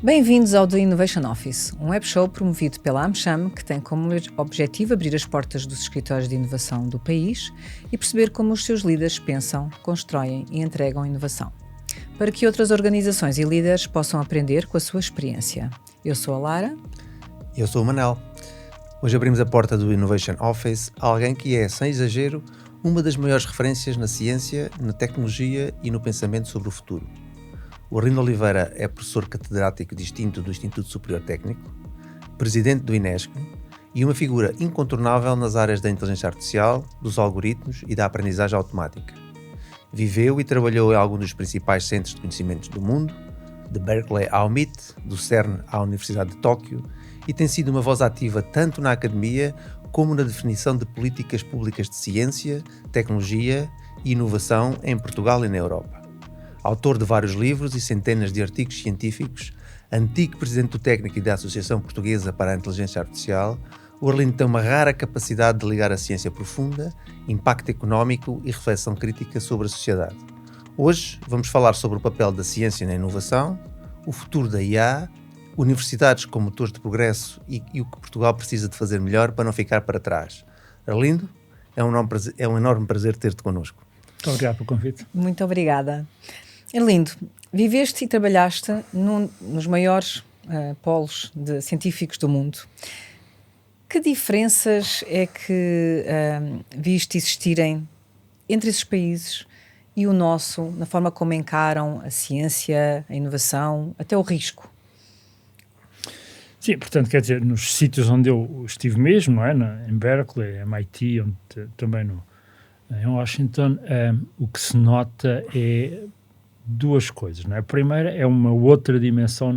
Bem-vindos ao The Innovation Office, um web show promovido pela AmCham que tem como objetivo abrir as portas dos escritórios de inovação do país e perceber como os seus líderes pensam, constroem e entregam inovação, para que outras organizações e líderes possam aprender com a sua experiência. Eu sou a Lara. Eu sou o Manel. Hoje abrimos a porta do Innovation Office a alguém que é, sem exagero, uma das maiores referências na ciência, na tecnologia e no pensamento sobre o futuro. O Arlindo Oliveira é professor catedrático distinto do Instituto Superior Técnico, presidente do INESC e uma figura incontornável nas áreas da inteligência artificial, dos algoritmos e da aprendizagem automática. Viveu e trabalhou em alguns dos principais centros de conhecimentos do mundo, de Berkeley ao MIT, do CERN à Universidade de Tóquio, e tem sido uma voz ativa tanto na academia como na definição de políticas públicas de ciência, tecnologia e inovação em Portugal e na Europa. Autor de vários livros e centenas de artigos científicos, antigo presidente do Técnico e da Associação Portuguesa para a Inteligência Artificial, o Arlindo tem uma rara capacidade de ligar a ciência profunda, impacto económico e reflexão crítica sobre a sociedade. Hoje vamos falar sobre o papel da ciência na inovação, o futuro da IA, universidades como motores de progresso e o que Portugal precisa de fazer melhor para não ficar para trás. Arlindo, é um enorme prazer ter-te connosco. Muito obrigado pelo convite. Muito obrigada. Arlindo, viveste e trabalhaste nos maiores polos científicos do mundo. Que diferenças é que viste existirem entre esses países e o nosso, na forma como encaram a ciência, a inovação, até o risco? Sim, portanto, quer dizer, nos sítios onde eu estive mesmo, não é? Em Berkeley, MIT, também em Washington, o que se nota é duas coisas, não é? A primeira é uma outra dimensão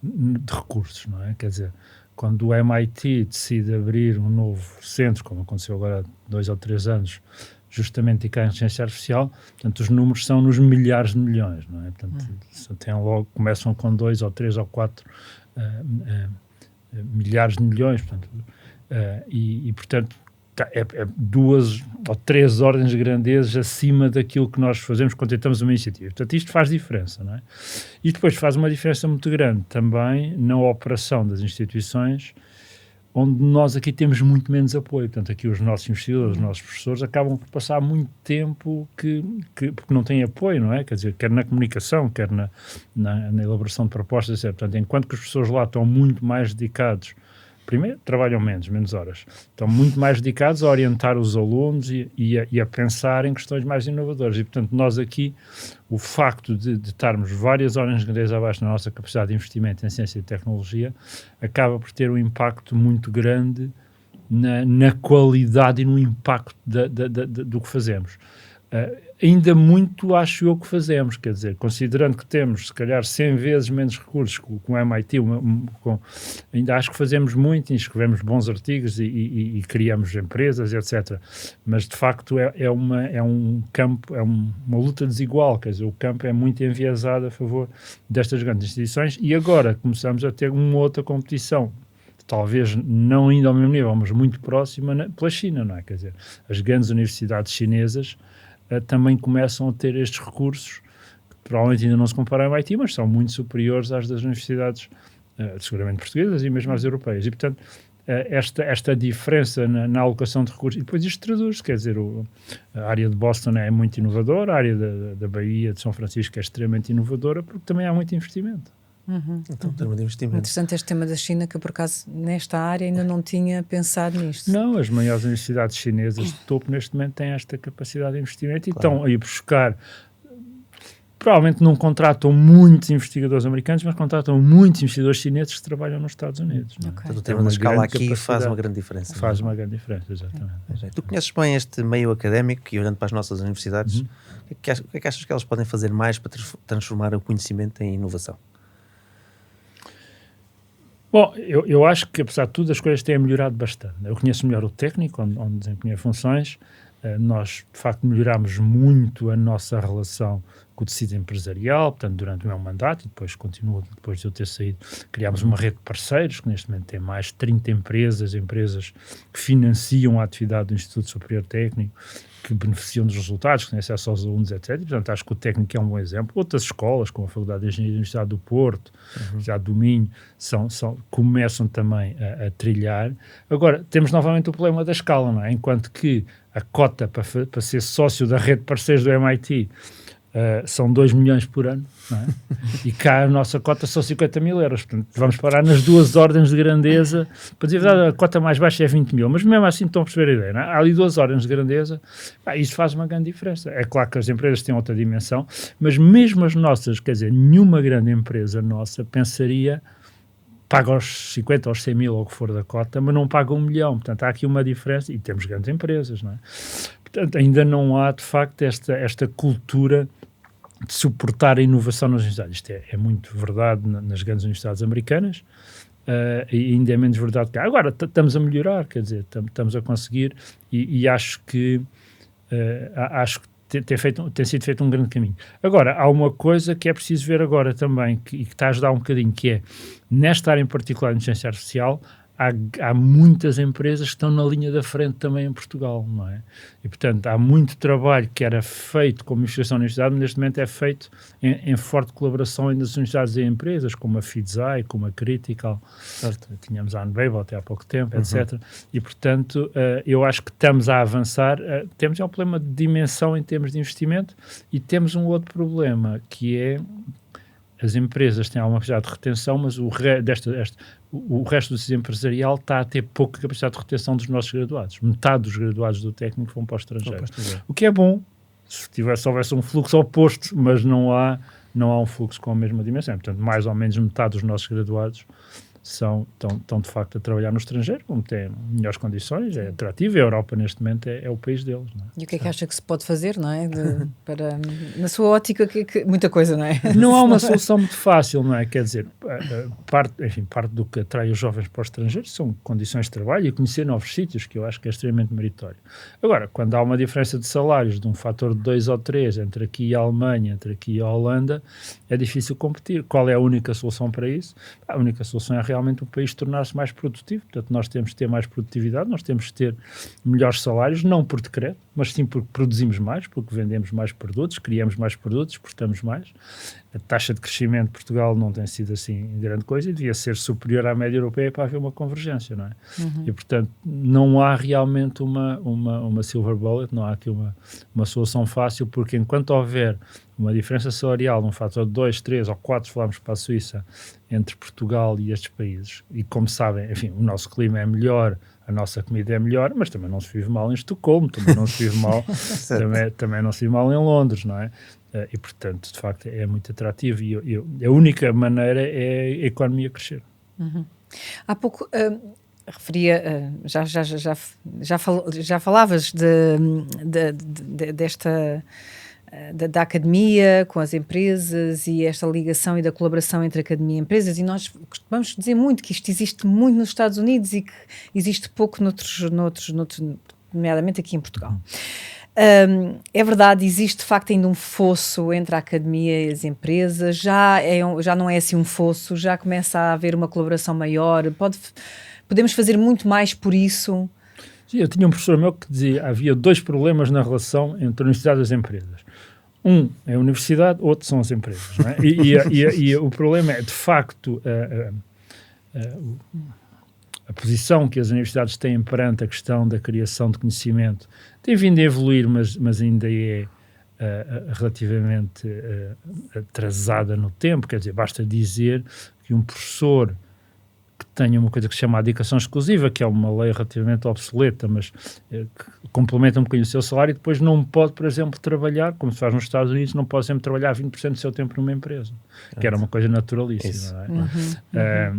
de recursos, não é? Quer dizer, quando o MIT decide abrir um novo centro, como aconteceu agora há 2 ou 3 anos, justamente dedicado à inteligência artificial, portanto, os números são nos milhares de milhões, não é? Portanto, começam com 2 ou 3 ou 4 milhares de milhões, portanto, portanto, é 2 ou 3 ordens de grandeza acima daquilo que nós fazemos quando tentamos uma iniciativa. Portanto, isto faz diferença, não é? E depois faz uma diferença muito grande também na operação das instituições, onde nós aqui temos muito menos apoio. Portanto, aqui os nossos investidores, os nossos professores acabam por passar muito tempo porque não têm apoio, não é? Quer dizer, quer na comunicação, quer na elaboração de propostas, etc. Portanto, enquanto que os professores lá estão muito mais dedicados, primeiro, trabalham menos horas. Estão muito mais dedicados a orientar os alunos e a pensar em questões mais inovadoras. E, portanto, nós aqui, o facto de estarmos várias ordens de grandeza abaixo na nossa capacidade de investimento em ciência e tecnologia, acaba por ter um impacto muito grande na qualidade e no impacto do que fazemos. Ainda muito acho eu que fazemos, quer dizer, considerando que temos se calhar 100 vezes menos recursos com o MIT, ainda acho que fazemos muito e escrevemos bons artigos e criamos empresas, etc. Mas de facto é um campo, uma luta desigual, quer dizer, o campo é muito enviesado a favor destas grandes instituições e agora começamos a ter uma outra competição, talvez não ainda ao mesmo nível, mas muito próxima pela China, não é? Quer dizer, as grandes universidades chinesas também começam a ter estes recursos, que provavelmente ainda não se comparam ao MIT, mas são muito superiores às das universidades, seguramente portuguesas e mesmo às europeias. E, portanto, esta diferença na alocação de recursos, e depois isto traduz, quer dizer, a área de Boston é muito inovadora, a área da Bahia, de São Francisco é extremamente inovadora, porque também há muito investimento. Então, termo de investimento. Interessante este tema da China, que eu, por acaso, nesta área ainda não tinha pensado nisto. Não, as maiores universidades chinesas de topo neste momento têm esta capacidade de investimento e estão a ir buscar, provavelmente não contratam muitos investigadores americanos, mas contratam muitos investigadores chineses que trabalham nos Estados Unidos. Okay. Portanto, o termo da escala aqui faz uma grande diferença. Faz uma grande diferença, exatamente. Tu conheces bem este meio académico e olhando para as nossas universidades, o que é que achas que elas podem fazer mais para transformar o conhecimento em inovação? Bom, eu acho que, apesar de tudo, as coisas têm melhorado bastante. Eu conheço melhor o técnico, onde desempenhei funções. Nós, de facto, melhorámos muito a nossa relação com o tecido empresarial, portanto, durante o meu mandato, e depois continuo, depois de eu ter saído, criámos uma rede de parceiros, que neste momento tem mais de 30 empresas que financiam a atividade do Instituto Superior Técnico, que beneficiam dos resultados, que têm acesso aos alunos, etc. E, portanto, acho que o técnico é um bom exemplo. Outras escolas, como a Faculdade de Engenharia da Universidade do Porto, a Universidade do Minho, começam também a trilhar. Agora, temos novamente o problema da escala, não é? Enquanto que a cota para ser sócio da rede de parceiros do MIT são 2 milhões por ano, não é? E cá a nossa cota são 50 mil euros, portanto vamos parar nas duas ordens de grandeza. Para dizer a verdade, a cota mais baixa é 20 mil, mas mesmo assim estão a perceber a ideia, não é? Há ali 2 ordens de grandeza, isso faz uma grande diferença. É claro que as empresas têm outra dimensão, mas mesmo as nossas, quer dizer, nenhuma grande empresa nossa pensaria, paga aos 50, aos 100 mil, ou o que for da cota, mas não paga 1 milhão, portanto há aqui uma diferença, e temos grandes empresas, não é? Portanto, ainda não há, de facto, esta cultura de suportar a inovação nas universidades. Isto é muito verdade nas grandes universidades americanas, e ainda é menos verdade cá. Agora, estamos a melhorar, quer dizer, estamos a conseguir, e acho que tem sido feito um grande caminho. Agora, há uma coisa que é preciso ver agora também, e que está a ajudar um bocadinho, que é, nesta área em particular de inteligência artificial, há muitas empresas que estão na linha da frente também em Portugal, não é? E, portanto, há muito trabalho que era feito como investigação na universidade, mas neste momento é feito em forte colaboração entre as universidades e empresas, como a FIDSAI, como a Critical, tínhamos a Unbabel até há pouco tempo, etc. E, portanto, eu acho que estamos a avançar. Temos um problema de dimensão em termos de investimento, e temos um outro problema, que é as empresas têm alguma capacidade de retenção, mas o resto do sistema empresarial está a ter pouca capacidade de retenção dos nossos graduados. Metade dos graduados do técnico vão para o estrangeiro. O que é bom, se houvesse um fluxo oposto, mas não há um fluxo com a mesma dimensão. Portanto, mais ou menos metade dos nossos graduados estão de facto a trabalhar no estrangeiro, como têm melhores condições, é atrativo, e a Europa neste momento é o país deles. Não é? E o que é que acha que se pode fazer, não é? Na sua ótica, muita coisa, não é? Não há uma solução muito fácil, não é? Quer dizer, parte do que atrai os jovens para o estrangeiro são condições de trabalho e conhecer novos sítios, que eu acho que é extremamente meritório. Agora, quando há uma diferença de salários de um fator de 2 ou 3 entre aqui e a Alemanha, entre aqui e a Holanda, é difícil competir. Qual é a única solução para isso? A única solução é realmente o país tornar-se mais produtivo. Portanto, nós temos de ter mais produtividade, nós temos de ter melhores salários, não por decreto, mas sim porque produzimos mais, porque vendemos mais produtos, criamos mais produtos, exportamos mais. A taxa de crescimento de Portugal não tem sido assim grande coisa e devia ser superior à média europeia para haver uma convergência, não é? E, portanto, não há realmente uma silver bullet, não há aqui uma solução fácil, porque enquanto houver uma diferença salarial de um fator de 2, 3 ou 4, se falarmos para a Suíça, entre Portugal e estes países, e como sabem, enfim, o nosso clima é melhor, a nossa comida é melhor, mas também não se vive mal em Estocolmo, também não se vive mal, também não se vive mal em Londres, não é? E, portanto, de facto, é muito atrativo, e a única maneira é a economia crescer. Há pouco referia, já falavas desta... Da academia com as empresas e esta ligação e da colaboração entre academia e empresas, e nós costumamos dizer muito que isto existe muito nos Estados Unidos e que existe pouco noutros nomeadamente aqui em Portugal. É verdade, existe de facto ainda um fosso entre a academia e as empresas, já não é assim um fosso, já começa a haver uma colaboração maior, podemos fazer muito mais por isso? Sim, eu tinha um professor meu que dizia que havia 2 problemas na relação entre a universidade e as empresas. Um é a universidade, outro são as empresas. Não é? E o problema é, de facto, a posição que as universidades têm perante a questão da criação de conhecimento tem vindo a evoluir, mas ainda é relativamente atrasada no tempo. Quer dizer, basta dizer que um professor que tenha uma coisa que se chama a dedicação exclusiva, que é uma lei relativamente obsoleta, mas que complementa um bocadinho o seu salário, e depois não pode, por exemplo, trabalhar, como se faz nos Estados Unidos, não pode sempre trabalhar 20% do seu tempo numa empresa, que era uma coisa naturalíssima. Não é?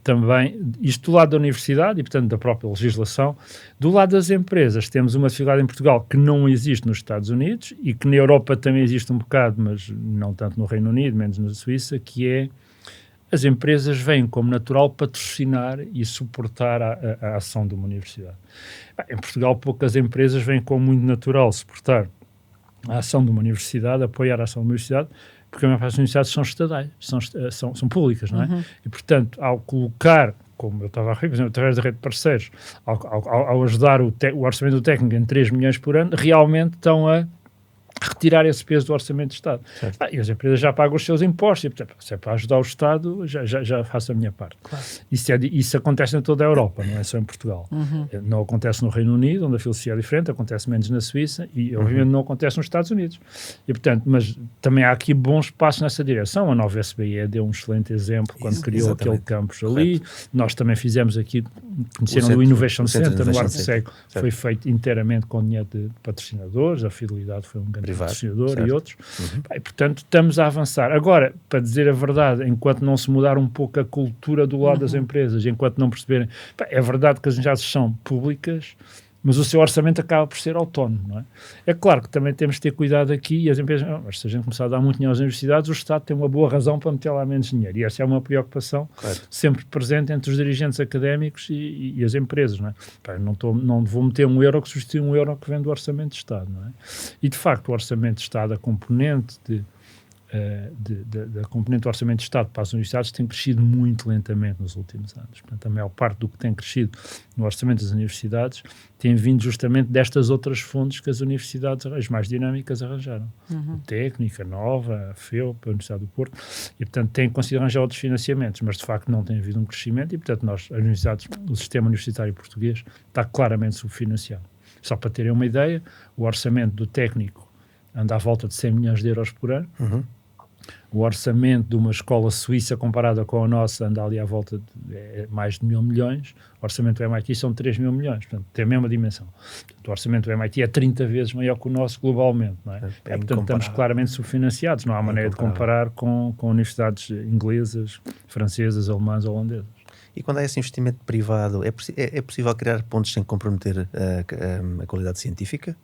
Também, isto do lado da universidade e, portanto, da própria legislação, do lado das empresas, temos uma dificuldade em Portugal que não existe nos Estados Unidos e que na Europa também existe um bocado, mas não tanto no Reino Unido, menos na Suíça, que é as empresas vêm como natural patrocinar e suportar a ação de uma universidade. Em Portugal, poucas empresas vêm como muito natural suportar a ação de uma universidade, apoiar a ação de uma universidade, porque a maior parte das universidades são estatais, são públicas, não é? E, portanto, ao colocar, como eu estava a referir, por exemplo, através da rede de parceiros, ao ajudar o orçamento do técnico em 3 milhões por ano, realmente estão a retirar esse peso do orçamento de Estado. E as empresas já pagam os seus impostos, e, portanto, se é para ajudar o Estado, já faço a minha parte. Claro. Isso acontece em toda a Europa, não é só em Portugal. Não acontece no Reino Unido, onde a filosofia é diferente, acontece menos na Suíça e, obviamente, não acontece nos Estados Unidos. E, portanto, mas também há aqui bons passos nessa direção. A nova SBE deu um excelente exemplo quando criou aquele campus ali. Nós também fizemos aqui, conheceram o Innovation Center no Arco Cego, foi feito inteiramente com dinheiro de patrocinadores, a Fidelidade foi um grande patrocinador e outros. E, portanto, estamos a avançar. Agora, para dizer a verdade, enquanto não se mudar um pouco a cultura do lado das empresas, enquanto não perceberem... é verdade que as universidades são públicas, mas o seu orçamento acaba por ser autónomo, não é? É claro que também temos de ter cuidado aqui e as empresas... mas se a gente começar a dar muito dinheiro às universidades, o Estado tem uma boa razão para meter lá menos dinheiro. E essa é uma preocupação sempre presente entre os dirigentes académicos e as empresas, não é? Não vou meter um euro que substitui um euro que vem do orçamento de Estado, não é? E, de facto, o orçamento de Estado, a componente da componente do orçamento de Estado para as universidades tem crescido muito lentamente nos últimos anos. Portanto, a maior parte do que tem crescido no orçamento das universidades tem vindo justamente destas outras fontes que as universidades, as mais dinâmicas, arranjaram. A Técnica, a Nova, a FEUP, a Universidade do Porto, e, portanto, têm conseguido arranjar outros financiamentos, mas, de facto, não tem havido um crescimento e, portanto, as universidades, o sistema universitário português está claramente subfinanciado. Só para terem uma ideia, o orçamento do técnico anda à volta de 100 milhões de euros por ano. O orçamento de uma escola suíça comparada com a nossa anda ali à volta de mais de 1.000 milhões. O orçamento do MIT são 3.000 milhões, portanto, tem a mesma dimensão. Portanto, o orçamento do MIT é 30 vezes maior que o nosso globalmente, não é? Portanto, estamos claramente subfinanciados, não há maneira de comparar com universidades inglesas, francesas, alemãs ou holandesas. E quando há esse investimento privado, é possível criar pontos sem comprometer a qualidade científica?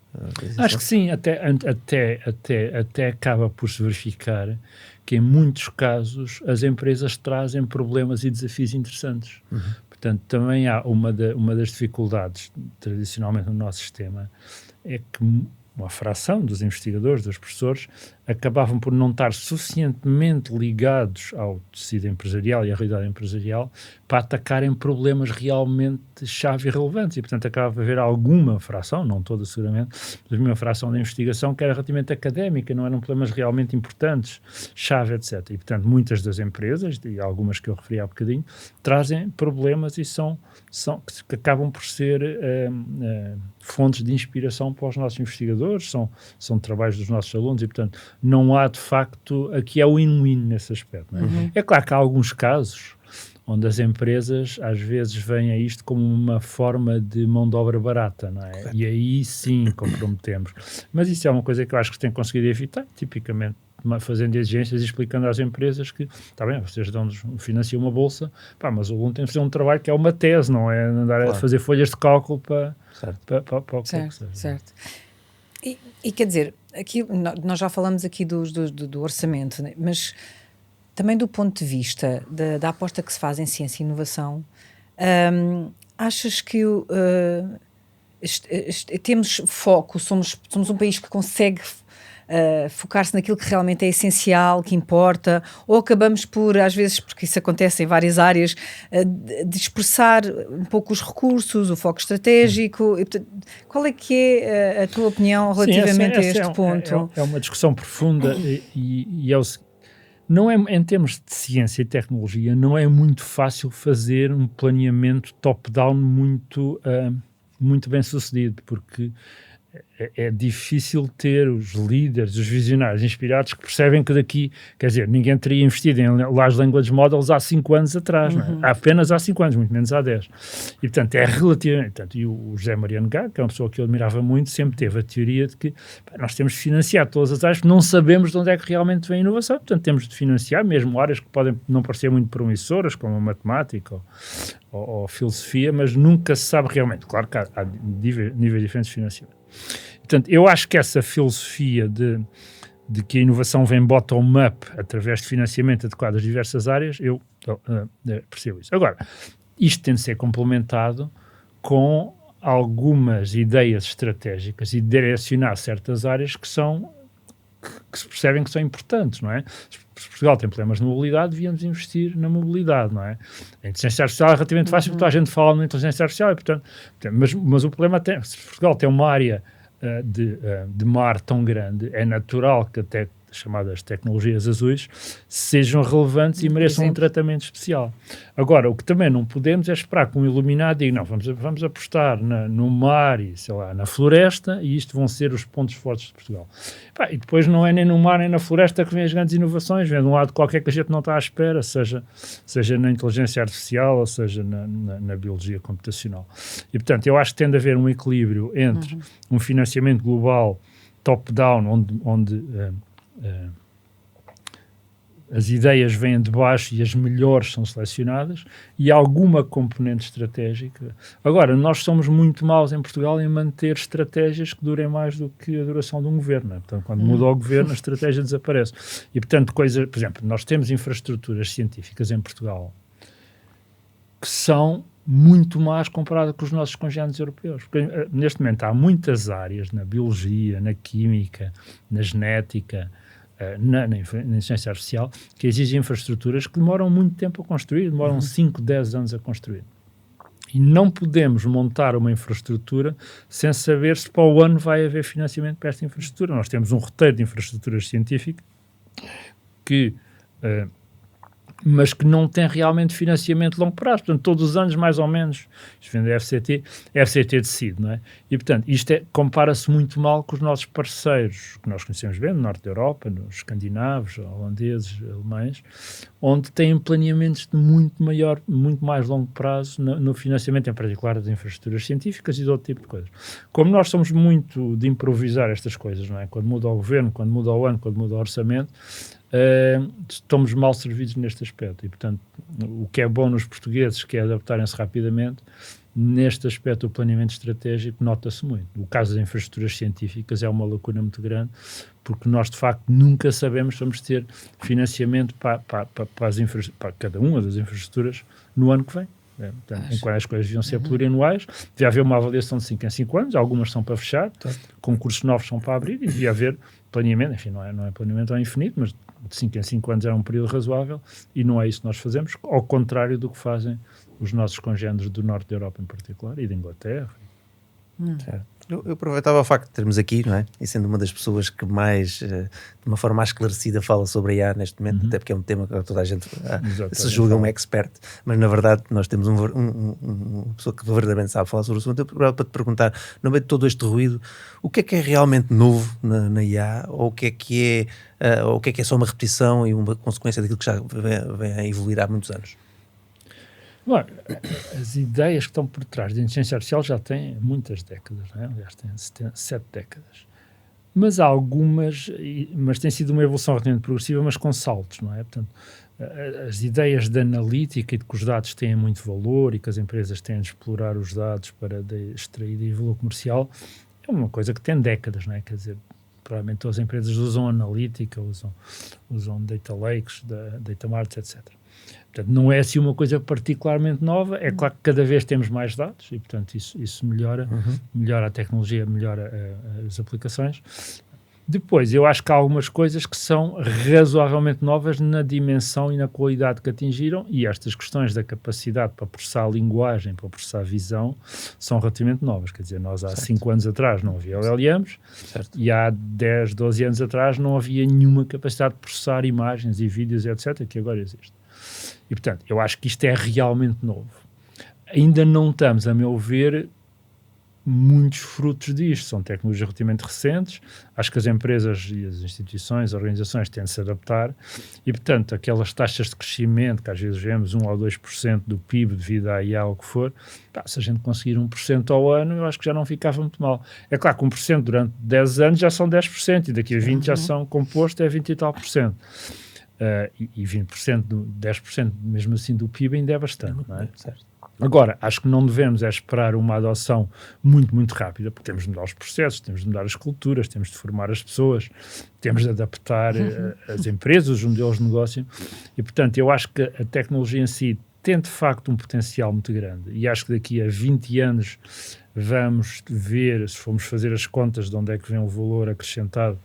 Acho que sim, até acaba por se verificar que em muitos casos as empresas trazem problemas e desafios interessantes. Portanto, também há uma das dificuldades tradicionalmente no nosso sistema é que uma fração dos investigadores, dos professores, acabavam por não estar suficientemente ligados ao tecido empresarial e à realidade empresarial para atacarem problemas realmente chave e relevantes. E, portanto, acaba por haver alguma fração, não toda seguramente, mas uma fração da investigação que era relativamente académica, não eram problemas realmente importantes, chave, etc. E, portanto, muitas das empresas, e algumas que eu referi há bocadinho, trazem problemas e que acabam por ser fontes de inspiração para os nossos investigadores, são trabalhos dos nossos alunos e, portanto, não há, de facto, aqui é o win-win nesse aspecto. Não é? É claro que há alguns casos onde as empresas, às vezes, veem a isto como uma forma de mão de obra barata, não é? E aí, sim, comprometemos. Mas isso é uma coisa que eu acho que se tem conseguido evitar, tipicamente, fazendo exigências e explicando às empresas que, está bem, vocês financiam uma bolsa, mas o aluno tem que fazer um trabalho que é uma tese, não é andar a fazer folhas de cálculo para o que seja. Certo. E quer dizer, aqui, nós já falamos aqui do orçamento, né? Mas também do ponto de vista da aposta que se faz em ciência e inovação, achas que temos foco, somos um país que consegue focar-se naquilo que realmente é essencial, que importa, ou acabamos por, às vezes, porque isso acontece em várias áreas, dispersar um pouco os recursos, o foco estratégico? Qual é que é a tua opinião relativamente a este ponto? É uma discussão profunda e é o seguinte. Não é, em termos de ciência e tecnologia, não é muito fácil fazer um planeamento top-down muito bem sucedido, porque é difícil ter os líderes, os visionários inspirados que percebem que daqui, quer dizer, ninguém teria investido em Large Language Models há 5 anos atrás, não é? Apenas há 5 anos, muito menos há 10. E, portanto, é relativamente... Portanto, e o José Mariano Gago, que é uma pessoa que eu admirava muito, sempre teve a teoria de que nós temos de financiar todas as áreas, porque não sabemos de onde é que realmente vem a inovação. Portanto, temos de financiar mesmo áreas que podem não parecer muito promissoras, como a matemática ou filosofia, mas nunca se sabe realmente. Claro que há níveis diferentes de financiamento. Portanto, eu acho que essa filosofia de que a inovação vem bottom-up através de financiamento adequado às diversas áreas, eu percebo isso. Agora, isto tem de ser complementado com algumas ideias estratégicas e direcionar certas áreas que se percebem que são importantes, não é? Se Portugal tem problemas de mobilidade, devíamos investir na mobilidade, não é? A inteligência artificial é relativamente fácil, porque toda a gente fala na inteligência artificial, e, portanto, mas o problema é, se Portugal tem uma área de mar tão grande, é natural que até chamadas tecnologias azuis sejam relevantes e mereçam um tratamento especial. Agora, o que também não podemos é esperar que um iluminado diga, não, vamos apostar no mar e, sei lá, na floresta, e isto vão ser os pontos fortes de Portugal. E depois não é nem no mar nem na floresta que vêm as grandes inovações, vem de um lado qualquer que a gente não está à espera, seja na inteligência artificial ou seja na biologia computacional. E, portanto, eu acho que tem de haver um equilíbrio entre um financiamento global top-down, onde as ideias vêm de baixo e as melhores são selecionadas, e alguma componente estratégica. Agora, nós somos muito maus em Portugal em manter estratégias que durem mais do que a duração de um governo, né? Portanto, quando muda o governo, a estratégia desaparece. E, portanto, por exemplo, nós temos infraestruturas científicas em Portugal que são muito más comparado com os nossos congêneres europeus. Porque, neste momento, há muitas áreas na biologia, na química, na genética, na inteligência artificial, que exigem infraestruturas que demoram muito tempo a construir, demoram 5, 10 anos a construir. E não podemos montar uma infraestrutura sem saber se para o ano vai haver financiamento para esta infraestrutura. Nós temos um roteiro de infraestruturas científicas mas que não tem realmente financiamento de longo prazo. Portanto, todos os anos, mais ou menos, isto vem da FCT, a FCT decide, não é? E, portanto, isto compara-se muito mal com os nossos parceiros, que nós conhecemos bem, no norte da Europa, nos escandinavos, holandeses, alemães, onde têm planeamentos de muito mais longo prazo no financiamento, em particular das infraestruturas científicas e de outro tipo de coisas. Como nós somos muito de improvisar estas coisas, não é? Quando muda o governo, quando muda o ano, quando muda o orçamento, estamos mal servidos neste aspecto, e portanto o que é bom nos portugueses, que é adaptarem-se rapidamente, neste aspecto o planeamento estratégico nota-se muito. O caso das infraestruturas científicas é uma lacuna muito grande, porque nós de facto nunca sabemos se vamos ter financiamento para cada uma das infraestruturas no ano que vem. Portanto, enquanto as coisas deviam ser plurianuais, devia haver uma avaliação de 5 em 5 anos, algumas são para fechar, concursos novos são para abrir, e devia haver planeamento, enfim, não é planeamento ao infinito, mas de 5 em 5 anos é um período razoável, e não é isso que nós fazemos, ao contrário do que fazem os nossos congêneres do norte da Europa em particular, e da Inglaterra. Eu aproveitava o facto de termos aqui, não é? E sendo uma das pessoas que mais, de uma forma mais esclarecida, fala sobre a IA neste momento, até porque é um tema que toda a gente se julga um expert, mas na verdade nós temos uma pessoa que verdadeiramente sabe falar sobre o assunto. Eu procurava para te perguntar, no meio de todo este ruído, o que é realmente novo na IA, ou o que é só uma repetição e uma consequência daquilo que já vem a evoluir há muitos anos? Bom, as ideias que estão por trás da inteligência artificial já têm muitas décadas, não é? Aliás, têm 7 décadas. Mas há algumas, mas tem sido uma evolução relativamente progressiva, mas com saltos, não é? Portanto, as ideias de analítica e de que os dados têm muito valor e que as empresas têm de explorar os dados para extrair de valor comercial é uma coisa que tem décadas, não é? Quer dizer, provavelmente todas as empresas usam analítica, usam data lakes, data marts, etc. Portanto, não é assim uma coisa particularmente nova. É claro que cada vez temos mais dados e, portanto, isso melhora a tecnologia, melhora as aplicações. Depois, eu acho que há algumas coisas que são razoavelmente novas na dimensão e na qualidade que atingiram, e estas questões da capacidade para processar a linguagem, para processar a visão, são relativamente novas. Quer dizer, nós há 5 anos atrás não havia LLMs, e há 10, 12 anos atrás não havia nenhuma capacidade de processar imagens e vídeos, etc., que agora existe. E, portanto, eu acho que isto é realmente novo. Ainda não estamos, a meu ver, muitos frutos disto. São tecnologias relativamente recentes. Acho que as empresas e as instituições, as organizações têm de se adaptar e, portanto, aquelas taxas de crescimento que às vezes vemos 1 ou 2% do PIB devido à IA ou o que for, se a gente conseguir 1% ao ano, eu acho que já não ficava muito mal. É claro que 1% durante 10 anos já são 10% e daqui a 20 já são composto, é 20 e tal por cento. E 20%, 10% mesmo assim do PIB ainda é bastante, não é? Certo. Agora, acho que não devemos esperar uma adoção muito, muito rápida, porque temos de mudar os processos, temos de mudar as culturas, temos de formar as pessoas, temos de adaptar as empresas, os modelos de negócio, e portanto eu acho que a tecnologia em si tem de facto um potencial muito grande, e acho que daqui a 20 anos vamos ver, se formos fazer as contas de onde é que vem o valor acrescentado,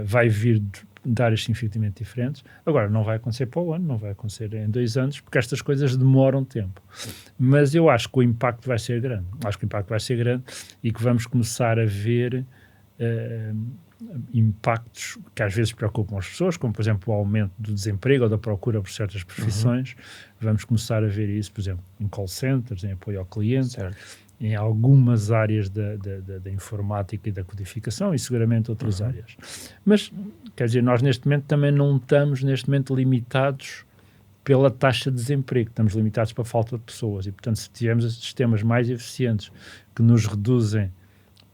vai vir de áreas significativamente diferentes. Agora, não vai acontecer para o ano, não vai acontecer em 2 anos, porque estas coisas demoram tempo. Mas eu acho que o impacto vai ser grande. Acho que o impacto vai ser grande e que vamos começar a ver impactos que às vezes preocupam as pessoas, como, por exemplo, o aumento do desemprego ou da procura por certas profissões. Vamos começar a ver isso, por exemplo, em call centers, em apoio ao cliente, Certo. em algumas áreas da informática e da codificação e seguramente outras áreas. Mas, quer dizer, nós neste momento também não estamos limitados pela taxa de desemprego, estamos limitados pela falta de pessoas e, portanto, se tivermos sistemas mais eficientes que nos reduzem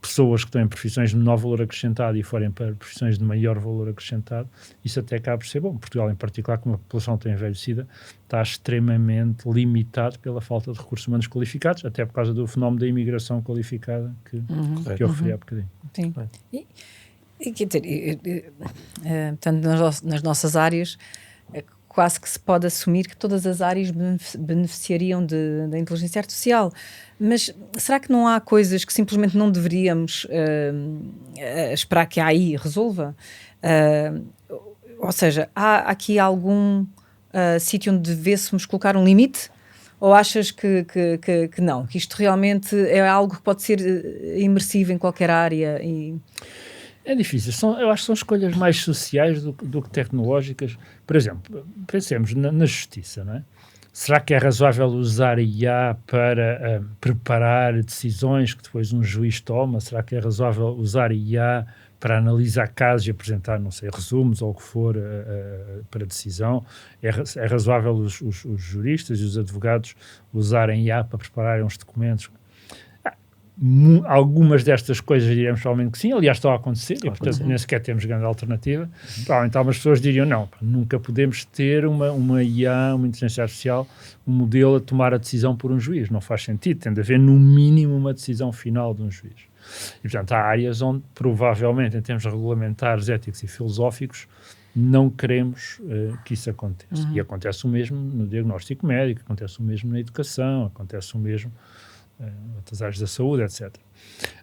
pessoas que estão em profissões de menor valor acrescentado e forem para profissões de maior valor acrescentado, isso até acaba por ser bom. Portugal, em particular, como a população tem envelhecida, está extremamente limitado pela falta de recursos humanos qualificados, até por causa do fenómeno da imigração qualificada que eu referi há bocadinho. Sim. Quer dizer, portanto, nas nossas áreas, quase que se pode assumir que todas as áreas beneficiariam da inteligência artificial. Mas será que não há coisas que simplesmente não deveríamos esperar que a AI resolva? Ou seja, há aqui algum sítio onde devêssemos colocar um limite? Ou achas que não? Que isto realmente é algo que pode ser imersivo em qualquer área? É difícil. Eu acho que são escolhas mais sociais do que tecnológicas. Por exemplo, pensemos na justiça, não é? Será que é razoável usar IA para preparar decisões que depois um juiz toma? Será que é razoável usar IA para analisar casos e apresentar, não sei, resumos ou o que for para decisão? É razoável os juristas e os advogados usarem IA para prepararem uns documentos? Algumas destas coisas diremos provavelmente que sim, aliás estão a acontecer e portanto nem sequer temos grande alternativa. Provavelmente algumas pessoas diriam não, nunca podemos ter uma IA, uma inteligência artificial, um modelo a tomar a decisão por um juiz, não faz sentido, tem de haver no mínimo uma decisão final de um juiz. E portanto há áreas onde provavelmente em termos regulamentares, éticos e filosóficos não queremos que isso aconteça. E acontece o mesmo no diagnóstico médico, acontece o mesmo na educação, acontece o mesmo outras áreas da saúde, etc.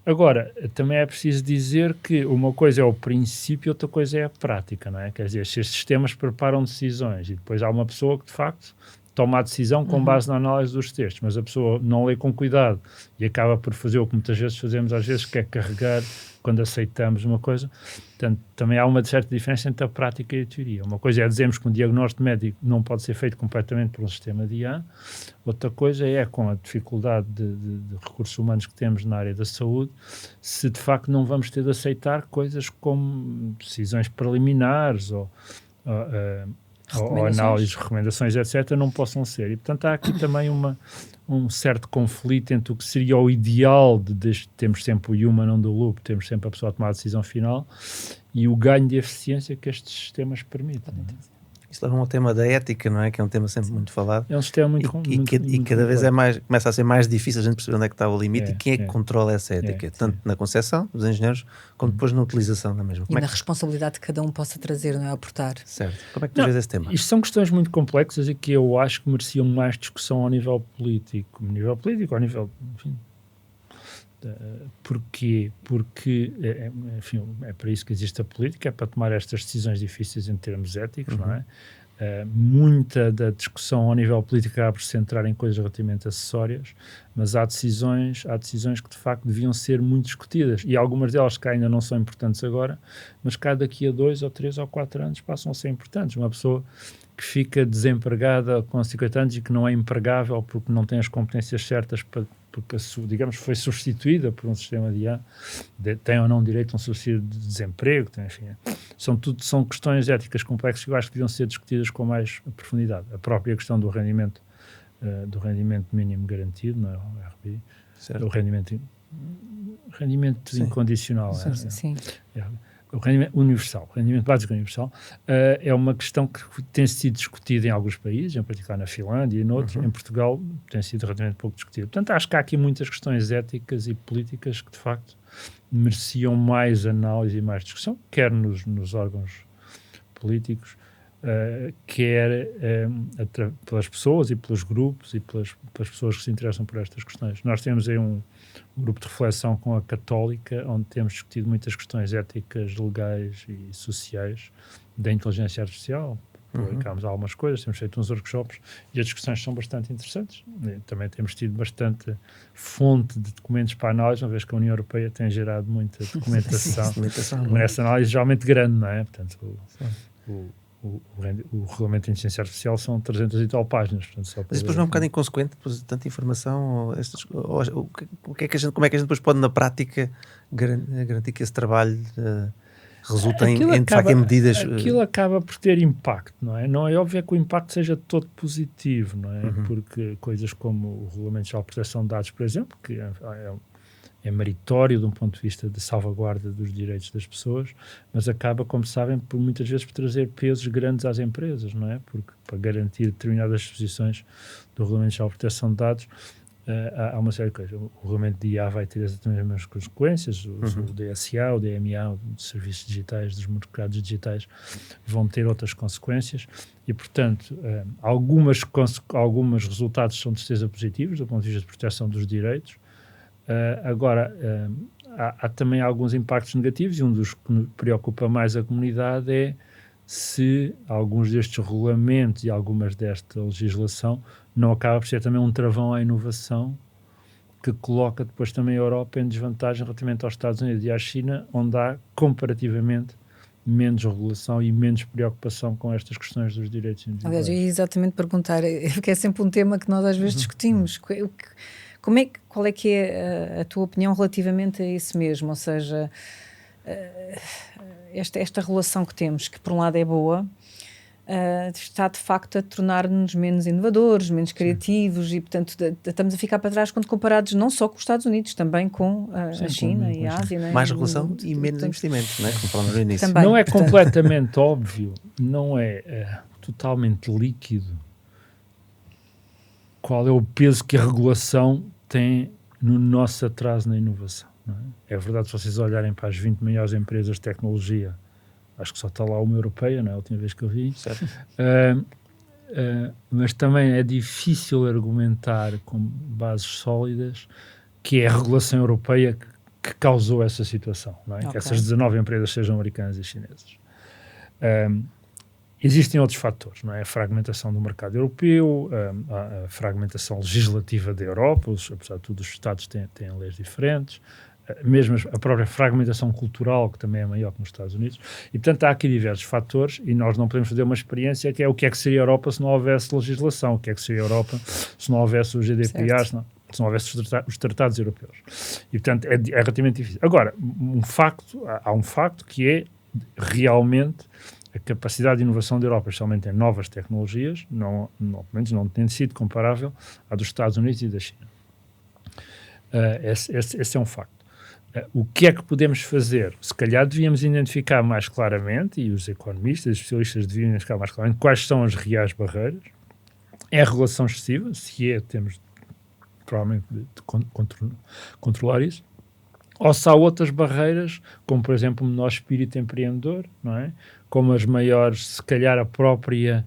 Agora, também é preciso dizer que uma coisa é o princípio, outra coisa é a prática, não é? Quer dizer, se estes sistemas preparam decisões e depois há uma pessoa que, de facto, toma a decisão com base na análise dos textos, mas a pessoa não lê com cuidado e acaba por fazer o que muitas vezes fazemos, às vezes, que é carregar quando aceitamos uma coisa. Portanto, também há uma certa diferença entre a prática e a teoria. Uma coisa é dizermos que um diagnóstico médico não pode ser feito completamente por um sistema de IA, outra coisa é, com a dificuldade de recursos humanos que temos na área da saúde, se de facto não vamos ter de aceitar coisas como decisões preliminares ou análises, recomendações, etc., não possam ser. E, portanto, há aqui também um certo conflito entre o que seria o ideal de termos sempre o human on the loop, termos sempre a pessoa a tomar a decisão final, e o ganho de eficiência que estes sistemas permitem. Isso leva a um tema da ética, não é? Que é um tema sempre muito falado. É um sistema muito e cada vez começa a ser mais difícil a gente perceber onde é que está o limite e quem é que controla essa ética, tanto na concepção dos engenheiros, como depois na utilização da mesma. E na responsabilidade que cada um possa trazer, não é? Aportar. Certo. Como é que tu vês esse tema? Isto são questões muito complexas e que eu acho que mereciam mais discussão ao nível político. Ao nível, enfim, porquê? Porque, enfim, é para isso que existe a política, é para tomar estas decisões difíceis em termos éticos, não é? Muita da discussão ao nível político acaba por se centrar em coisas relativamente acessórias, mas há decisões que de facto deviam ser muito discutidas, e algumas delas que ainda não são importantes agora, mas cá daqui a 2 ou 3 ou 4 anos passam a ser importantes. Uma pessoa que fica desempregada com 50 anos e que não é empregável porque não tem as competências certas porque, digamos, foi substituída por um sistema de IA, tem ou não direito a um subsídio de desemprego, enfim, são questões éticas complexas que eu acho que deviam ser discutidas com mais profundidade. A própria questão do rendimento mínimo garantido, não é? O RBI, o rendimento incondicional. Sim. O rendimento universal, o rendimento básico universal, é uma questão que tem sido discutida em alguns países, em particular na Finlândia e noutros. Em Portugal tem sido relativamente pouco discutido. Portanto, acho que há aqui muitas questões éticas e políticas que, de facto, mereciam mais análise e mais discussão, quer nos órgãos políticos, quer pelas pessoas e pelos grupos e pelas pessoas que se interessam por estas questões. Nós temos aí um grupo de reflexão com a Católica, onde temos discutido muitas questões éticas, legais e sociais da inteligência artificial. Publicámos algumas coisas, temos feito uns workshops e as discussões são bastante interessantes. E também temos tido bastante fonte de documentos para análise, uma vez que a União Europeia tem gerado muita documentação. Mas essa análise geralmente grande, não é? Portanto, o regulamento de inteligência artificial são 300 e tal páginas. Portanto, mas depois não é um bocado inconsequente, depois de tanta informação, como é que a gente depois pode, na prática, garantir que esse trabalho resulta em medidas... Aquilo acaba por ter impacto, não é? Não é óbvio que o impacto seja todo positivo, não é? Porque coisas como o Regulamento Geral de Proteção de Dados, por exemplo, que é meritório de um ponto de vista de salvaguarda dos direitos das pessoas, mas acaba, como sabem, por muitas vezes por trazer pesos grandes às empresas, não é? Porque para garantir determinadas disposições do Regulamento Geral de Proteção de Dados, há uma série de coisas. O regulamento de IA vai ter exatamente as mesmas consequências, o DSA, o DMA, os serviços digitais, dos mercados digitais, vão ter outras consequências e, portanto, alguns resultados são de certeza positivos do ponto de vista de proteção dos direitos. Agora, há também alguns impactos negativos e um dos que me preocupa mais a comunidade é se alguns destes regulamentos e algumas desta legislação não acaba por ser também um travão à inovação que coloca depois também a Europa em desvantagem relativamente aos Estados Unidos e à China, onde há comparativamente menos regulação e menos preocupação com estas questões dos direitos individuais. Aliás, eu ia exatamente perguntar, porque é sempre um tema que nós às vezes discutimos. Qual é que é a tua opinião relativamente a isso mesmo? Ou seja, esta relação que temos, que por um lado é boa, está de facto a tornar-nos menos inovadores, menos criativos e, portanto, estamos a ficar para trás quando comparados não só com os Estados Unidos, também com a China e a Ásia. Né? Mais regulação e menos investimentos, não é? Como falamos no início. Também, não é completamente óbvio, não é totalmente líquido qual é o peso que a regulação tem no nosso atraso na inovação. Não é? É verdade, se vocês olharem para as 20 maiores empresas de tecnologia, acho que só está lá uma europeia, não é? A última vez que eu vi. Mas também é difícil argumentar com bases sólidas que é a regulação europeia que causou essa situação, não é? Que essas 19 empresas sejam americanas e chinesas. Existem outros fatores, não é? A fragmentação do mercado europeu, a fragmentação legislativa da Europa, apesar de tudo os Estados têm leis diferentes, mesmo a própria fragmentação cultural, que também é maior que nos Estados Unidos, e portanto há aqui diversos fatores e nós não podemos fazer uma experiência que é o que é que seria a Europa se não houvesse legislação, o que é que seria a Europa se não houvesse o GDPR, se não houvesse os tratados europeus. E portanto é relativamente difícil. Agora, há um facto que é realmente a capacidade de inovação da Europa, especialmente em novas tecnologias, pelo menos não tem sido comparável à dos Estados Unidos e da China. Esse é um facto. O que é que podemos fazer? Se calhar devíamos identificar mais claramente, e os economistas, os especialistas deviam identificar mais claramente, quais são as reais barreiras. É a regulação excessiva, temos provavelmente de controlar isso. Ou se há outras barreiras, como por exemplo o menor espírito empreendedor, não é? Como as maiores, se calhar a própria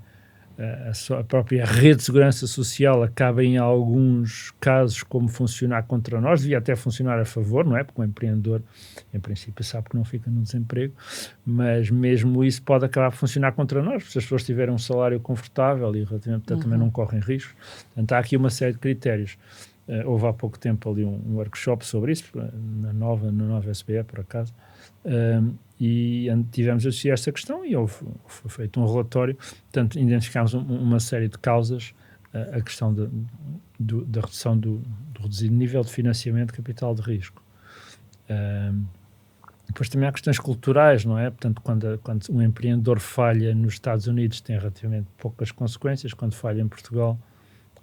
rede de segurança social acaba em alguns casos como funcionar contra nós, devia até funcionar a favor, não é? Porque o empreendedor, em princípio, sabe que não fica no desemprego, mas mesmo isso pode acabar a funcionar contra nós, se as pessoas tiverem um salário confortável e relativamente também não correm riscos. Portanto, há aqui uma série de critérios. Houve há pouco tempo ali um workshop sobre isso, na nova SBE, por acaso, e tivemos a assistir a esta questão e foi feito um relatório, portanto, identificámos uma série de causas, a questão da redução do reduzido nível de financiamento de capital de risco. Depois também há questões culturais, não é? Portanto, quando um empreendedor falha nos Estados Unidos tem relativamente poucas consequências, quando falha em Portugal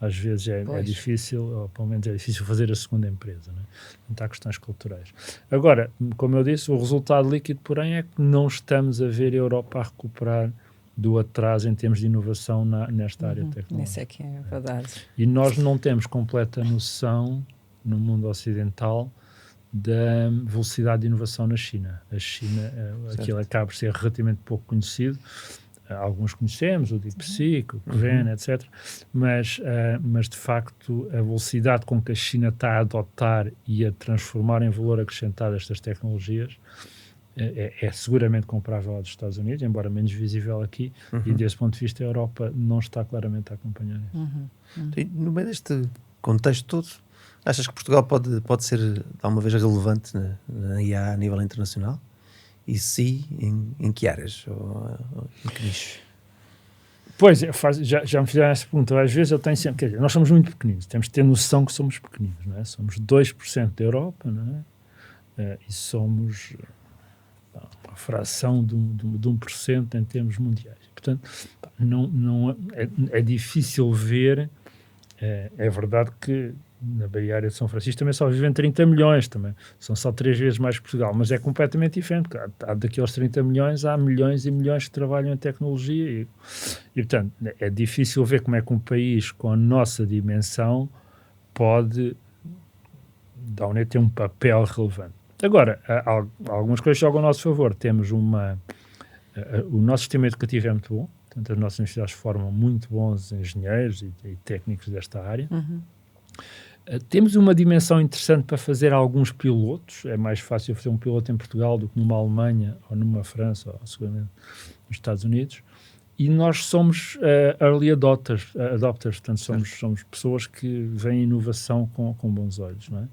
às vezes é difícil, ou pelo menos é difícil fazer a segunda empresa, não é? Portanto, há questões culturais. Agora, como eu disse, o resultado líquido, porém, é que não estamos a ver a Europa a recuperar do atraso em termos de inovação nesta área tecnológica. Isso é que é verdade. E nós não temos completa noção, no mundo ocidental, da velocidade de inovação na China. A China, aquilo acaba por ser relativamente pouco conhecido. Alguns conhecemos, o DeepSeek, o Kren, etc. Mas, de facto, a velocidade com que a China está a adotar e a transformar em valor acrescentado estas tecnologias é seguramente comparável à dos Estados Unidos, embora menos visível aqui, e desse ponto de vista a Europa não está claramente a acompanhar isso. E no meio deste contexto todo, achas que Portugal pode ser, de alguma vez, relevante na IA a nível internacional? E se em que áreas? Ou em que nicho? Pois, já me fizeram essa pergunta. Às vezes eu tenho sempre... Quer dizer, nós somos muito pequeninos. Temos de ter noção que somos pequeninos, não é? Somos 2% da Europa, não é? E somos uma fração de 1% em termos mundiais. Portanto, é difícil ver... É verdade que na Baía Área de São Francisco também só vivem 30 milhões, também são só 3 vezes mais que Portugal, mas é completamente diferente. Daqueles 30 milhões há milhões e milhões que trabalham em tecnologia e portanto, é difícil ver como é que um país com a nossa dimensão pode ter um papel relevante. Agora, há algumas coisas que jogam ao nosso favor. Temos o nosso sistema educativo é muito bom, portanto, as nossas universidades formam muito bons engenheiros e técnicos desta área. Temos uma dimensão interessante para fazer alguns pilotos. É mais fácil fazer um piloto em Portugal do que numa Alemanha ou numa França ou seguramente nos Estados Unidos. E nós somos early adopters, portanto somos pessoas que veem inovação com bons olhos, não é?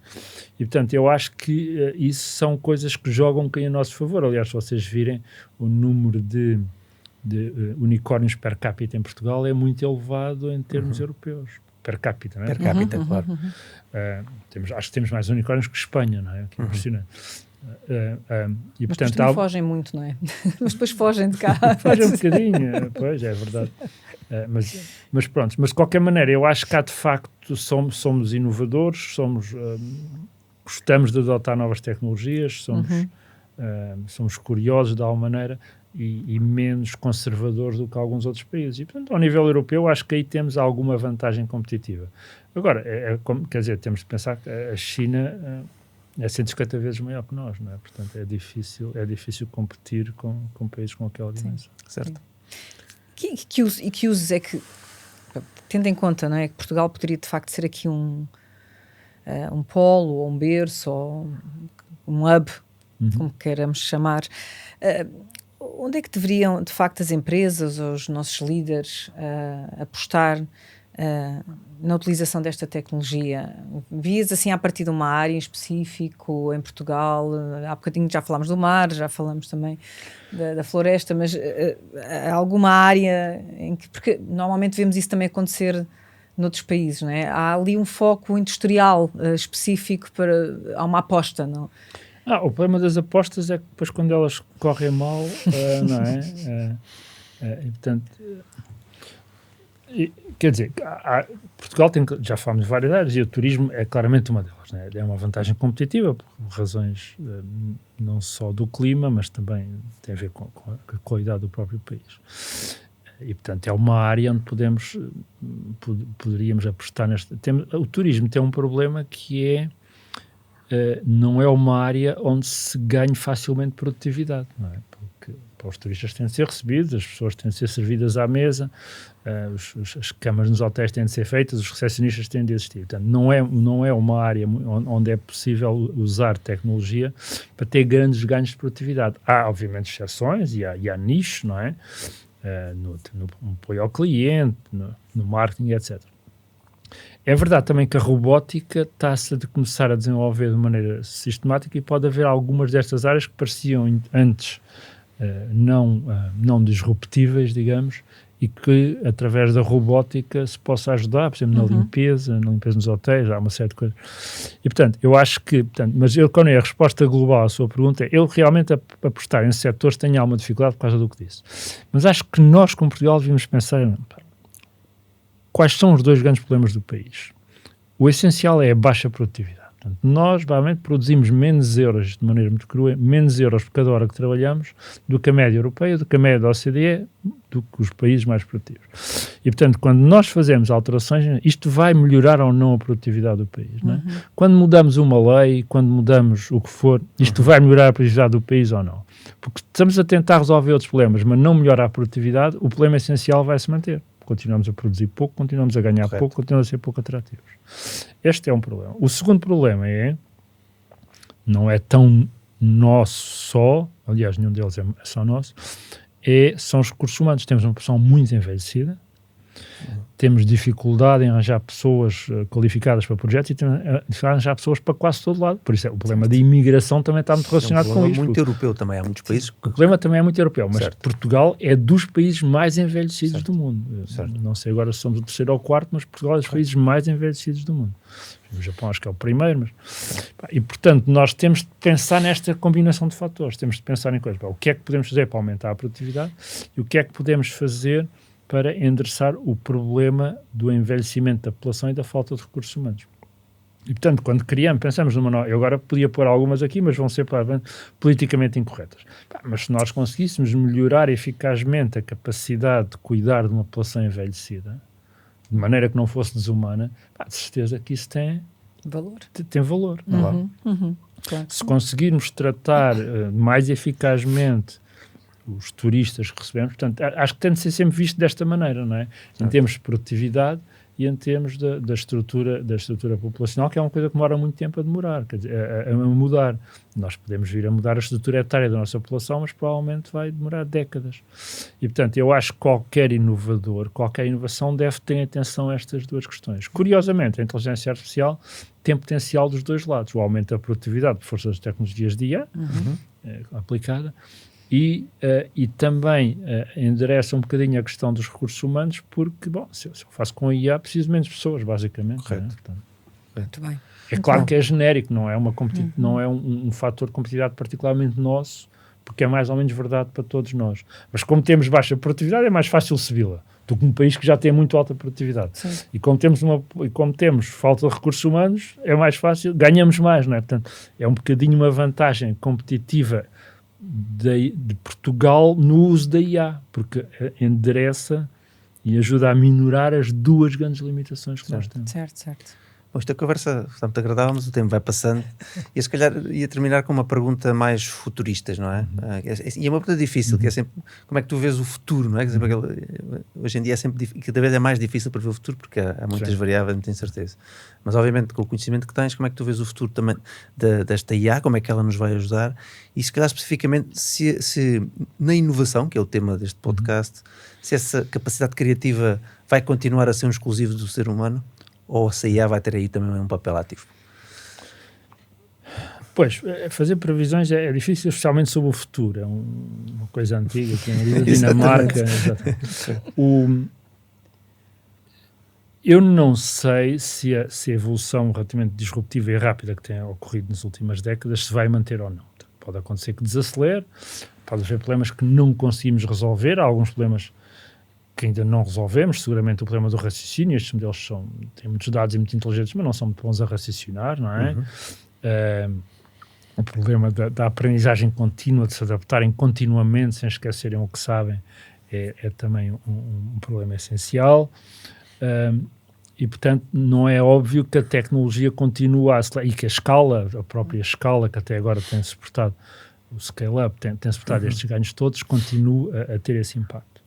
E portanto eu acho que isso são coisas que jogam um bocadinho a nosso favor. Aliás, se vocês virem o número de unicórnios per capita em Portugal é muito elevado em termos europeus. Per capita, não é? Per capita, claro. Acho que temos mais unicórnios que Espanha, não é? Que é impressionante. E, portanto, também fogem muito, não é? Mas depois fogem de cá. Fogem um bocadinho, pois, é verdade. Mas pronto, mas de qualquer maneira, eu acho que há de facto, somos inovadores, gostamos de adotar novas tecnologias, somos curiosos de alguma maneira e menos conservadores do que alguns outros países. E, portanto, ao nível europeu, acho que aí temos alguma vantagem competitiva. Agora, quer dizer, temos de pensar que a China é 150 vezes maior que nós, não é? Portanto, é difícil competir com países com aquela dimensão. Certo. Que usos é que, tendo em conta, não é, que Portugal poderia de facto ser aqui um polo, ou um berço, ou um hub, como queiramos chamar, onde é que deveriam, de facto, as empresas ou os nossos líderes apostar na utilização desta tecnologia? Vias assim a partir de uma área em específico em Portugal? Há bocadinho já falámos do mar, já falamos também da floresta, mas há alguma área em que, porque normalmente vemos isso também acontecer noutros países, não é? Há ali um foco industrial específico há uma aposta, não? O problema das apostas é que depois quando elas correm mal, não é? E portanto... quer dizer, Portugal tem, já falámos de várias áreas e o turismo é claramente uma delas, né? É uma vantagem competitiva por razões não só do clima, mas também tem a ver com a qualidade do próprio país. E, portanto, é uma área onde poderíamos apostar o turismo tem um problema que é não é uma área onde se ganhe facilmente produtividade, não é? Porque os turistas têm de ser recebidos, as pessoas têm de ser servidas à mesa, as camas nos hotéis têm de ser feitas, os recepcionistas têm de existir. Portanto, não é uma área onde é possível usar tecnologia para ter grandes ganhos de produtividade. Há, obviamente, exceções e há nichos, não é? No apoio ao cliente, no marketing, etc. É verdade também que a robótica está-se a começar a desenvolver de maneira sistemática e pode haver algumas destas áreas que pareciam antes não disruptíveis, digamos, e que através da robótica se possa ajudar, por exemplo, na limpeza nos hotéis, há uma série de coisas. E, portanto, eu acho que, mas quando é a resposta global à sua pergunta, eu realmente apostar em setores tenho alguma dificuldade por causa do que disse. Mas acho que nós, como Portugal, devíamos pensar quais são os dois grandes problemas do país. O essencial é a baixa produtividade. Portanto, nós, basicamente, produzimos menos euros, de maneira muito crua, menos euros por cada hora que trabalhamos do que a média europeia, do que a média da OCDE, do que os países mais produtivos. E, portanto, quando nós fazemos alterações, isto vai melhorar ou não a produtividade do país. Não é? Quando mudamos uma lei, quando mudamos o que for, isto vai melhorar a produtividade do país ou não? Porque estamos a tentar resolver outros problemas, mas não melhora a produtividade, o problema essencial vai se manter. Continuamos a produzir pouco, continuamos a ganhar pouco, continuamos a ser pouco atrativos. Este é um problema. O segundo problema não é tão nosso só, aliás, nenhum deles é só nosso, são os recursos humanos. Temos uma população muito envelhecida, temos dificuldade em arranjar pessoas qualificadas para projetos e temos dificuldade em arranjar pessoas para quase todo lado. Por isso, o problema da imigração também está muito relacionado com isto. É um problema muito europeu também, há muitos países. O problema também é muito europeu, mas Portugal é dos países mais envelhecidos do mundo. Não sei agora se somos o terceiro ou o quarto, mas Portugal é dos países mais envelhecidos do mundo. O Japão acho que é o primeiro, mas... E, portanto, nós temos de pensar nesta combinação de fatores. Temos de pensar em coisas. O que é que podemos fazer para aumentar a produtividade e o que é que podemos fazer para endereçar o problema do envelhecimento da população e da falta de recursos humanos. E, portanto, quando pensamos numa nova... Eu agora podia pôr algumas aqui, mas vão ser politicamente incorretas. Mas se nós conseguíssemos melhorar eficazmente a capacidade de cuidar de uma população envelhecida, de maneira que não fosse desumana, de certeza que isso tem valor. Tem valor. Claro. Claro. Se conseguirmos tratar mais eficazmente os turistas que recebemos, portanto, acho que tem de ser sempre visto desta maneira, não é? Em termos de produtividade e em termos da estrutura populacional, que é uma coisa que demora muito tempo a demorar, quer dizer, a mudar. Nós podemos vir a mudar a estrutura etária da nossa população, mas provavelmente vai demorar décadas. E, portanto, eu acho que qualquer inovador, qualquer inovação deve ter atenção a estas duas questões. Curiosamente, a inteligência artificial tem potencial dos dois lados. O aumento da produtividade por força das tecnologias de IA, aplicada, e também endereça um bocadinho a questão dos recursos humanos, porque, bom, se eu faço com a IA, preciso de menos pessoas, basicamente. Correto. Né? Portanto, muito bem. É claro que é genérico, não é, não é um fator de competitividade particularmente nosso, porque é mais ou menos verdade para todos nós. Mas como temos baixa produtividade, é mais fácil subi-la do que um país que já tem muito alta produtividade. Sim. E como temos falta de recursos humanos, é mais fácil, ganhamos mais, não é? Portanto, é um bocadinho uma vantagem competitiva de Portugal no uso da IA, porque endereça e ajuda a minorar as duas grandes limitações que nós temos. Certo. Bom, esta conversa está muito agradável, mas o tempo vai passando. E se calhar ia terminar com uma pergunta mais futuristas, não é? E é uma pergunta difícil, que é sempre, como é que tu vês o futuro, não é? Hoje em dia é sempre cada vez é mais difícil para ver o futuro, porque há muitas variáveis, muita incerteza. Mas obviamente com o conhecimento que tens, como é que tu vês o futuro também desta IA, como é que ela nos vai ajudar? E se calhar especificamente se na inovação, que é o tema deste podcast, se essa capacidade criativa vai continuar a ser um exclusivo do ser humano? Ou se a IA vai ter aí também um papel ativo? Pois, fazer previsões é difícil, especialmente sobre o futuro. É uma coisa antiga, que é a Dinamarca. Eu não sei se a evolução relativamente disruptiva e rápida que tem ocorrido nas últimas décadas se vai manter ou não. Pode acontecer que desacelere, pode haver problemas que não conseguimos resolver, há alguns problemas que ainda não resolvemos, seguramente o problema do raciocínio, estes modelos têm muitos dados e muito inteligentes, mas não são muito bons a raciocinar, não é? O problema da aprendizagem contínua, de se adaptarem continuamente sem esquecerem o que sabem, é também um problema essencial. E, portanto, não é óbvio que a tecnologia continua a acelerar, e que a própria escala que até agora tem suportado, o scale-up tem suportado estes ganhos todos, continua a ter esse impacto.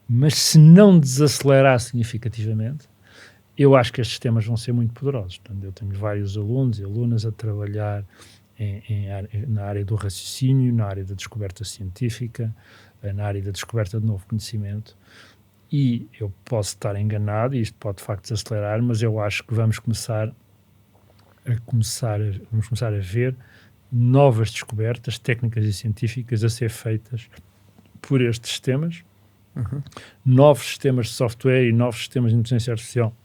Mas se não desacelerar significativamente, eu acho que estes sistemas vão ser muito poderosos. Portanto, eu tenho vários alunos e alunas a trabalhar na área do raciocínio, na área da descoberta científica, na área da descoberta de novo conhecimento, e eu posso estar enganado, e isto pode de facto desacelerar, mas eu acho que vamos começar a ver novas descobertas técnicas e científicas a ser feitas por estes sistemas, novos sistemas de software e novos sistemas de inteligência artificial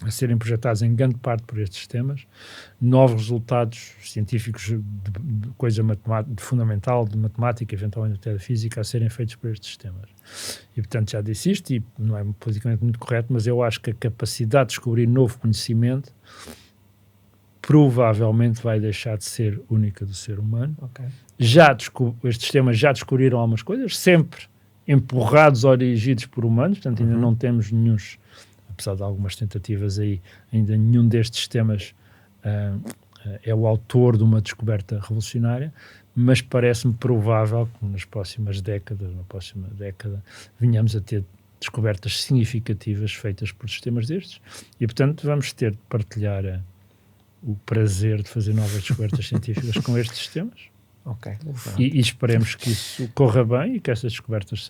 a serem projetados em grande parte por estes sistemas, novos resultados científicos de coisa fundamental, de matemática, eventualmente até de física, a serem feitos por estes sistemas. E, portanto, já disse isto, e não é politicamente muito correto, mas eu acho que a capacidade de descobrir novo conhecimento provavelmente vai deixar de ser única do ser humano. Ok. Estes sistemas já descobriram algumas coisas, sempre empurrados ou dirigidos por humanos, portanto ainda não temos nenhum, apesar de algumas tentativas aí, ainda nenhum destes sistemas é o autor de uma descoberta revolucionária, mas parece-me provável que na próxima década, venhamos a ter descobertas significativas feitas por sistemas destes e, portanto, vamos ter de partilhar o prazer de fazer novas descobertas científicas com estes sistemas. Ok. E esperemos que isso corra bem e que essas descobertas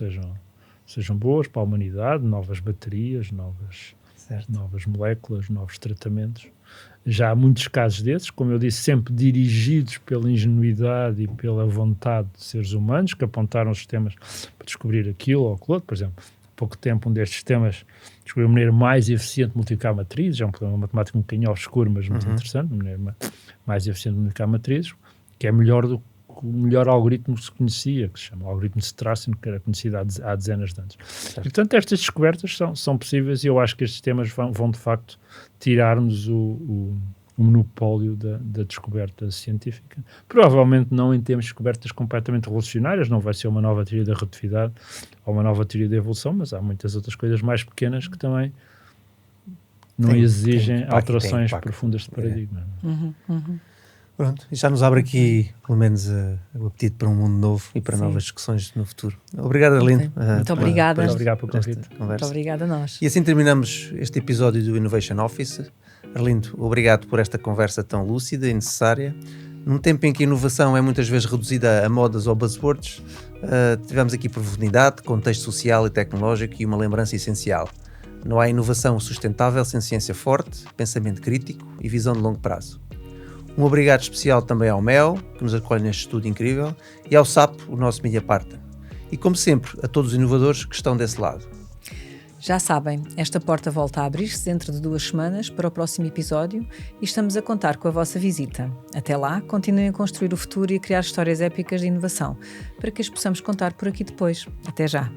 sejam boas para a humanidade, novas baterias, novas moléculas, novos tratamentos. Já há muitos casos desses, como eu disse, sempre dirigidos pela ingenuidade e pela vontade de seres humanos que apontaram os sistemas para descobrir aquilo ou aquilo outro. Por exemplo, há pouco tempo um destes sistemas descobriu a maneira mais eficiente de multiplicar matrizes, é um problema matemático um bocadinho obscuro, mas muito interessante, a maneira mais eficiente de multiplicar matrizes, que é melhor do que o melhor algoritmo que se conhecia, que se chama o algoritmo de Strassen, que era conhecido há dezenas de anos. E, portanto, estas descobertas são possíveis e eu acho que estes sistemas vão de facto, tirar-nos o monopólio da descoberta científica. Provavelmente não em termos de descobertas completamente revolucionárias, não vai ser uma nova teoria da relatividade ou uma nova teoria da evolução, mas há muitas outras coisas mais pequenas que também não exigem alterações profundas de paradigma. Pronto, e já nos abre aqui, pelo menos, o apetite para um mundo novo e para novas discussões no futuro. Obrigado, Arlindo. Muito obrigada. Muito obrigado pelo convite. Muito obrigada a nós. E assim terminamos este episódio do Innovation Office. Arlindo, obrigado por esta conversa tão lúcida e necessária. Num tempo em que a inovação é muitas vezes reduzida a modas ou buzzwords, tivemos aqui profundidade, contexto social e tecnológico e uma lembrança essencial. Não há inovação sustentável sem ciência forte, pensamento crítico e visão de longo prazo. Um obrigado especial também ao Mel, que nos acolhe neste estudo incrível, e ao SAP, o nosso media partner. E como sempre, a todos os inovadores que estão desse lado. Já sabem, esta porta volta a abrir-se dentro de 2 semanas para o próximo episódio e estamos a contar com a vossa visita. Até lá, continuem a construir o futuro e a criar histórias épicas de inovação, para que as possamos contar por aqui depois. Até já!